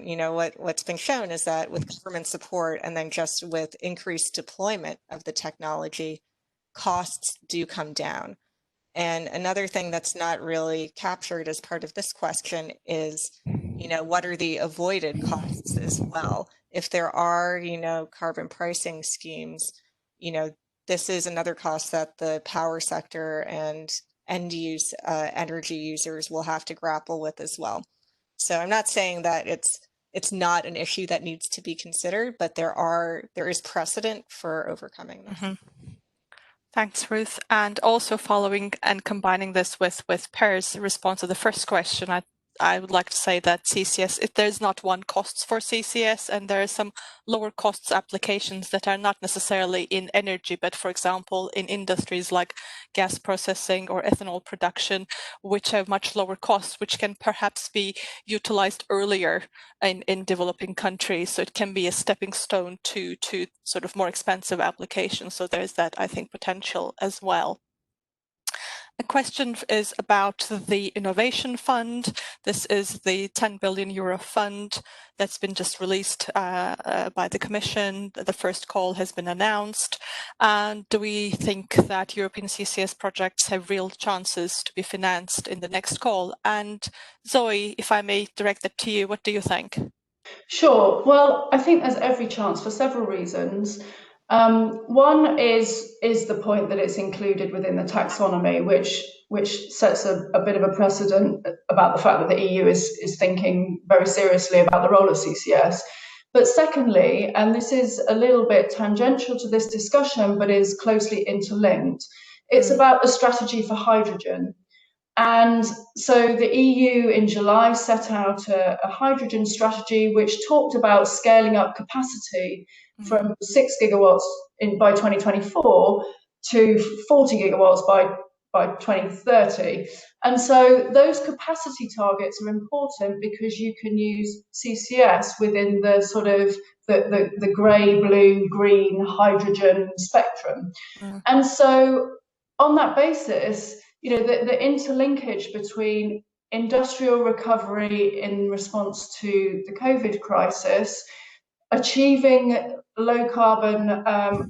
what's been shown is that with government support and then just with increased deployment of the technology, costs do come down. And another thing that's not really captured as part of this question is, what are the avoided costs as well? If there are, carbon pricing schemes, this is another cost that the power sector and end use energy users will have to grapple with as well. So I'm not saying that it's not an issue that needs to be considered, but there is precedent for overcoming this. Thanks, Ruth. And also following and combining this with Per's response to the first question, I would like to say that CCS, if there's not one costs for CCS, and there are some lower costs applications that are not necessarily in energy, but for example, in industries like gas processing or ethanol production, which have much lower costs, which can perhaps be utilized earlier in developing countries. So it can be a stepping stone to sort of more expensive applications. So there's that, I think, potential as well. A question is about the Innovation Fund. This is the 10 billion euro fund that's been just released by the Commission. The first call has been announced. And do we think that European CCS projects have real chances to be financed in the next call? And Zoe, if I may direct that to you, what do you think? Sure. Well, I think there's every chance for several reasons. One is the point that it's included within the taxonomy, which sets a bit of a precedent about the fact that the EU is thinking very seriously about the role of CCS. But secondly, and this is a little bit tangential to this discussion, but is closely interlinked, it's about the strategy for hydrogen. And so the EU in July set out a hydrogen strategy which talked about scaling up capacity from 6 gigawatts by 2024 to 40 gigawatts by 2030. And so those capacity targets are important because you can use CCS within the sort of the grey, blue, green hydrogen spectrum. And so on that basis, the interlinkage between industrial recovery in response to the COVID crisis, achieving low carbon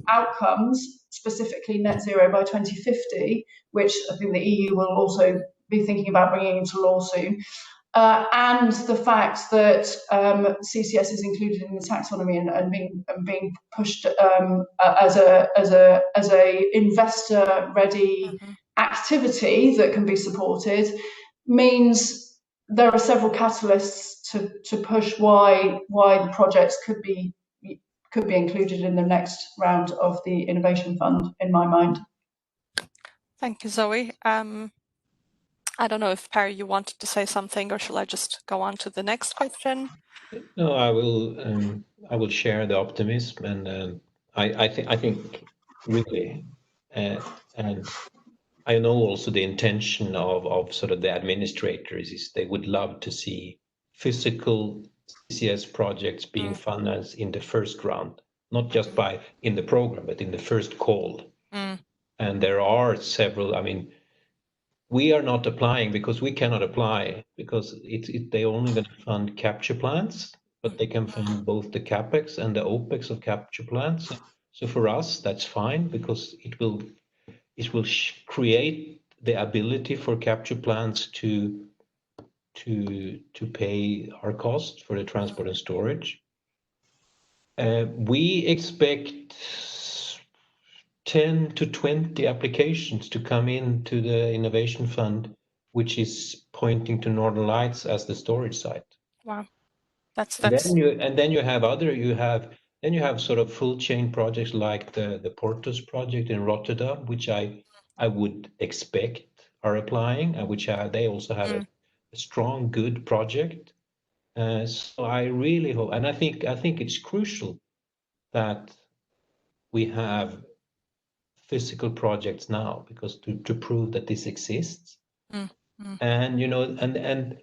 outcomes, specifically net zero by 2050, which I think the EU will also be thinking about bringing into law soon, and the fact that CCS is included in the taxonomy and being pushed as a investor ready activity that can be supported, means there are several catalysts to push why the projects could be included in the next round of the Innovation Fund, in my mind. Thank you, Zoe. I don't know if Perry, you wanted to say something, or shall I just go on to the next question? No, I will share the optimism, and I think really, and I know also the intention of sort of the administrators is they would love to see physical CCS projects being financed in the first round, not just in the program, but in the first call. And there are several, I mean, we are not applying because we cannot apply because they're only going to fund capture plants, but they can fund both the capex and the opex of capture plants. So for us, that's fine because it will create the ability for capture plants to pay our cost for the transport and storage. We expect 10 to 20 applications to come into the Innovation Fund, which is pointing to Northern Lights as the storage site. Wow, that's. And then you have sort of full chain projects like the Portus project in Rotterdam, which I would expect are applying, and which they also have a strong, good project. So I really hope, and I think it's crucial that we have physical projects now because to prove that this exists. And and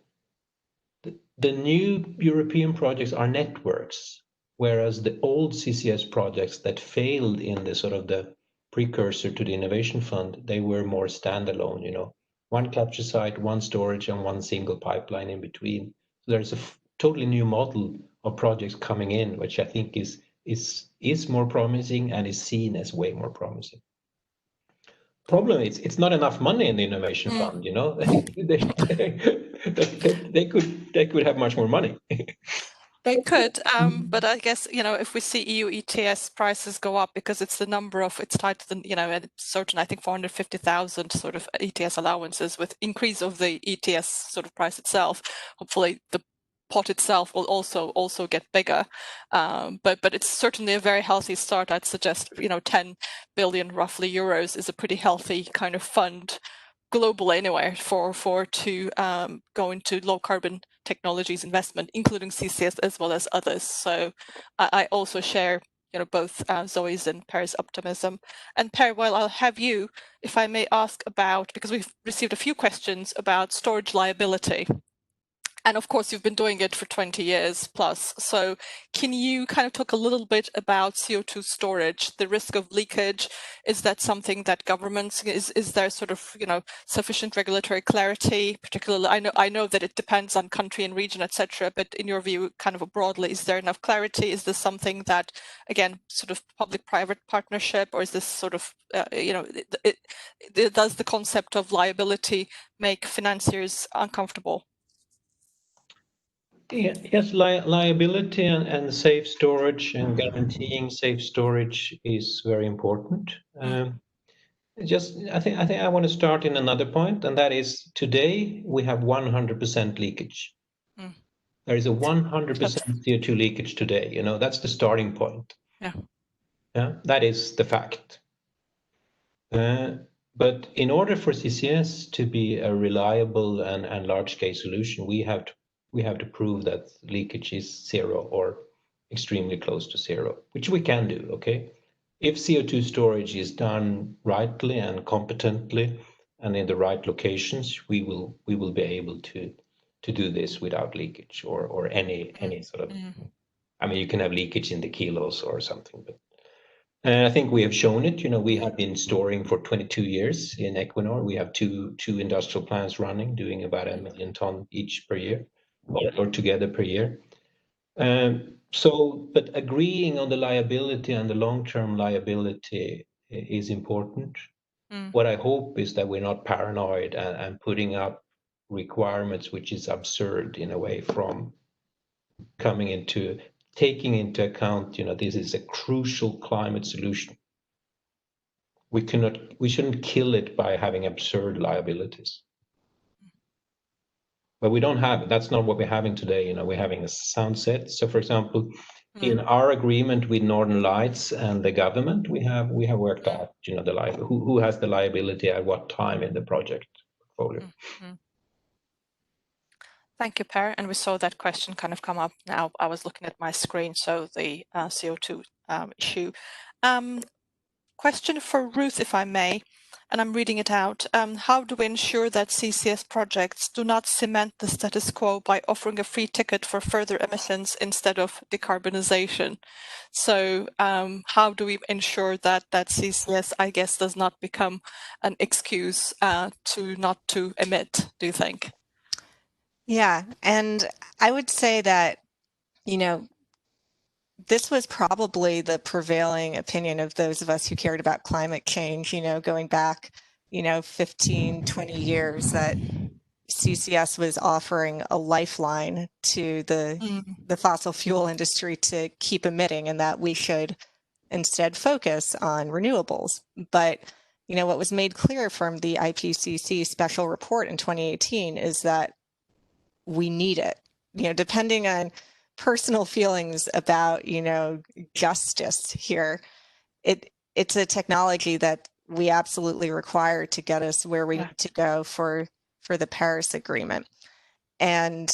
the new European projects are networks, whereas the old CCS projects that failed in the sort of the precursor to the Innovation Fund, they were more standalone, one capture site, one storage, and one single pipeline in between. So there's a totally new model of projects coming in, which I think is more promising and is seen as way more promising. Problem is, it's not enough money in the Innovation Fund, they could have much more money. They could, but I guess, if we see EU ETS prices go up because it's tied to the, certain, I think 450,000 sort of ETS allowances with increase of the ETS sort of price itself, hopefully the pot itself will also get bigger. But it's certainly a very healthy start. I'd suggest, 10 billion roughly euros is a pretty healthy kind of fund globally anyway to go into low carbon technologies investment, including CCS as well as others. So I also share both Zoe's and Per's optimism. And Per, while I'll have you, if I may ask about, because we've received a few questions about storage liability. And of course, you've been doing it for 20 years plus. So can you kind of talk a little bit about CO2 storage, the risk of leakage? Is that something that governments, is there sort of, sufficient regulatory clarity? Particularly, I know that it depends on country and region, etc. But in your view, kind of broadly, is there enough clarity? Is this something that, again, sort of public-private partnership, or is this sort of, does the concept of liability make financiers uncomfortable? Yes, liability and safe storage and guaranteeing safe storage is very important. I think I want to start in another point, and that is today we have 100% leakage. There is a 100% CO2 leakage today. That's the starting point. Yeah, that is the fact. But in order for CCS to be a reliable and large-scale solution, we have to prove that leakage is zero or extremely close to zero, which we can do, okay? If CO2 storage is done rightly and competently and in the right locations, we will be able to do this without leakage or any sort of, I mean, you can have leakage in the kilos or something, but I think we have shown it. We have been storing for 22 years in Equinor. We have two industrial plants running, doing about 1 million ton each per year, or together per year. But agreeing on the liability and the long-term liability is important. What I hope is that we're not paranoid and putting up requirements which is absurd in a way from taking into account, this is a crucial climate solution. We shouldn't kill it by having absurd liabilities. But we don't have it. That's not what we're having today. We're having a sound set. So, for example, in our agreement with Northern Lights and the government, we have worked out, who has the liability at what time in the project portfolio. Thank you, Per. And we saw that question kind of come up now. I was looking at my screen, so the CO2 issue. Question for Ruth, if I may. and I'm reading it out. How do we ensure that CCS projects do not cement the status quo by offering a free ticket for further emissions instead of decarbonisation? So how do we ensure that CCS, I guess, does not become an excuse to not to emit, do you think? Yeah, and I would say that, you know, this was probably the prevailing opinion of those of us who cared about climate change, you know, going back, 15, 20 years, that CCS was offering a lifeline to the fossil fuel industry to keep emitting, and that we should instead focus on renewables. But, what was made clear from the IPCC special report in 2018 is that we need it, depending on personal feelings about, justice here. It's a technology that we absolutely require to get us where we need to go for the Paris Agreement. And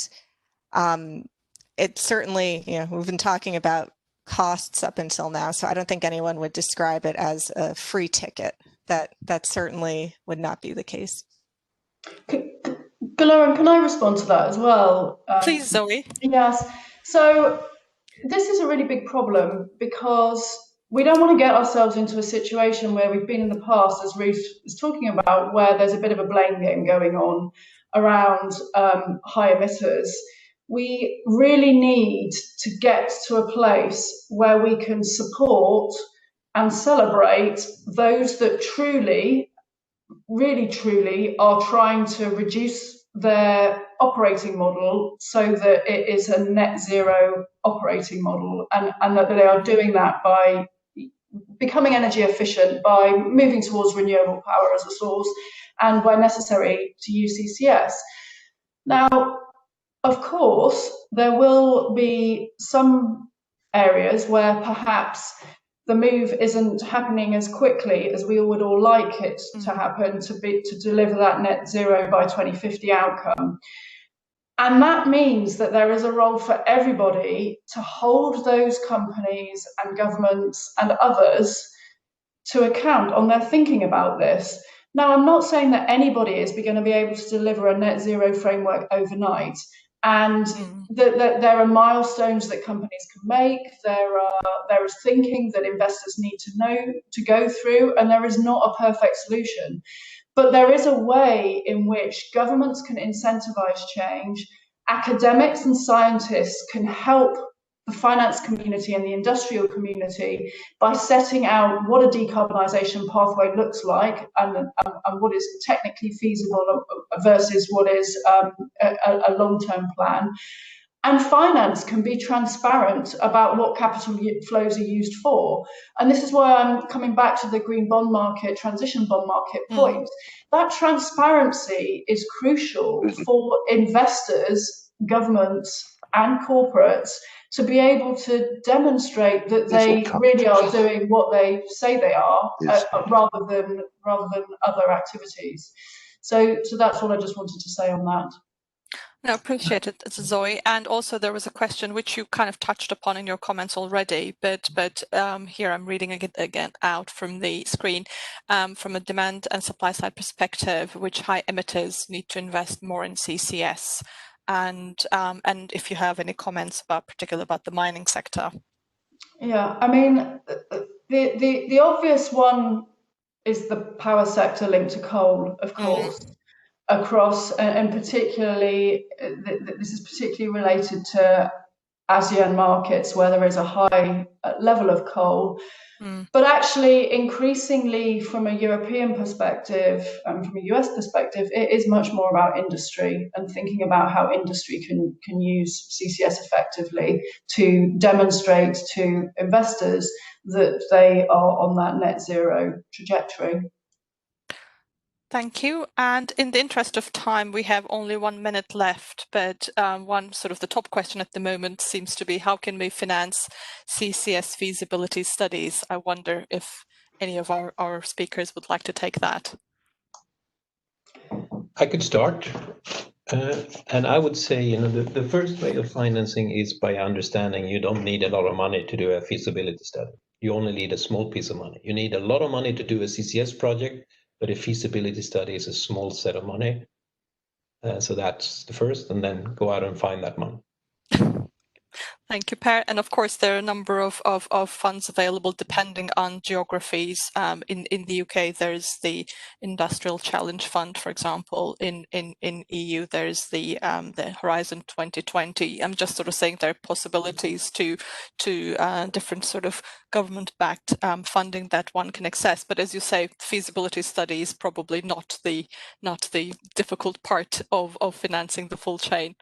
it certainly, we've been talking about costs up until now, so I don't think anyone would describe it as a free ticket. That certainly would not be the case. Lauren, can I respond to that as well? Please, Zoe. Yes. So this is a really big problem because we don't want to get ourselves into a situation where we've been in the past, as Ruth is talking about, where there's a bit of a blame game going on around high emitters. We really need to get to a place where we can support and celebrate those that really truly are trying to reduce their operating model so that it is a net zero operating model, and that they are doing that by becoming energy efficient, by moving towards renewable power as a source, and where necessary to use CCS. Now, of course, there will be some areas where perhaps the move isn't happening as quickly as we would all like it to happen to deliver that net zero by 2050 outcome. And that means that there is a role for everybody to hold those companies and governments and others to account on their thinking about this. Now, I'm not saying that anybody is going to be able to deliver a net zero framework overnight. And there are milestones that companies can make. There is thinking that investors need to know to go through, and there is not a perfect solution. But there is a way in which governments can incentivize change. Academics and scientists can help the finance community and the industrial community by setting out what a decarbonisation pathway looks like and what is technically feasible versus what is a long-term plan. And finance can be transparent about what capital flows are used for. And this is why I'm coming back to the green bond market, transition bond market point. That transparency is crucial for investors, governments, and corporates to be able to demonstrate that they really are doing what they say they are, rather than other activities. So that's what I just wanted to say on that. No, appreciate it, Zoe. And also there was a question which you kind of touched upon in your comments already, but here I'm reading it again out from the screen. From a demand and supply side perspective, which high emitters need to invest more in CCS? And if you have any comments particularly about the mining sector. Yeah, I mean, the obvious one is the power sector linked to coal, of course. Across, and particularly, this is particularly related to ASEAN markets where there is a high level of coal. But actually, increasingly from a European perspective and from a US perspective, it is much more about industry and thinking about how industry can use CCS effectively to demonstrate to investors that they are on that net zero trajectory. Thank you. And in the interest of time, we have only 1 minute left, but one sort of the top question at the moment seems to be how can we finance CCS feasibility studies? I wonder if any of our speakers would like to take that. I could start. And I would say, the first way of financing is by understanding you don't need a lot of money to do a feasibility study. You only need a small piece of money. You need a lot of money to do a CCS project, but a feasibility study is a small set of money. So that's the first, and then go out and find that money. Thank you, Per. And of course, there are a number of funds available depending on geographies. In the UK, there's the Industrial Challenge Fund, for example. In EU, there's the Horizon 2020. I'm just sort of saying there are possibilities to different sort of government-backed funding that one can access. But as you say, feasibility study is probably not the difficult part of financing the full chain.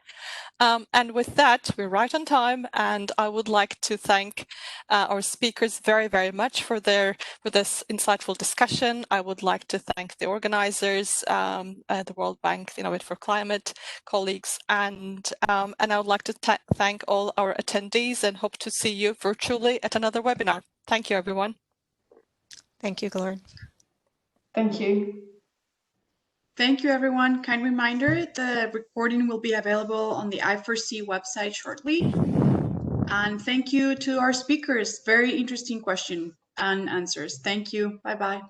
And with that, we're right on time, and I would like to thank our speakers very, very much for this insightful discussion. I would like to thank the organizers, the World Bank, Innovate for Climate colleagues, and I would like to thank all our attendees and hope to see you virtually at another webinar. Thank you, everyone. Thank you, Gloria. Thank you. Thank you, everyone. Kind reminder, the recording will be available on the I4C website shortly. And thank you to our speakers. Very interesting question and answers. Thank you. Bye-bye.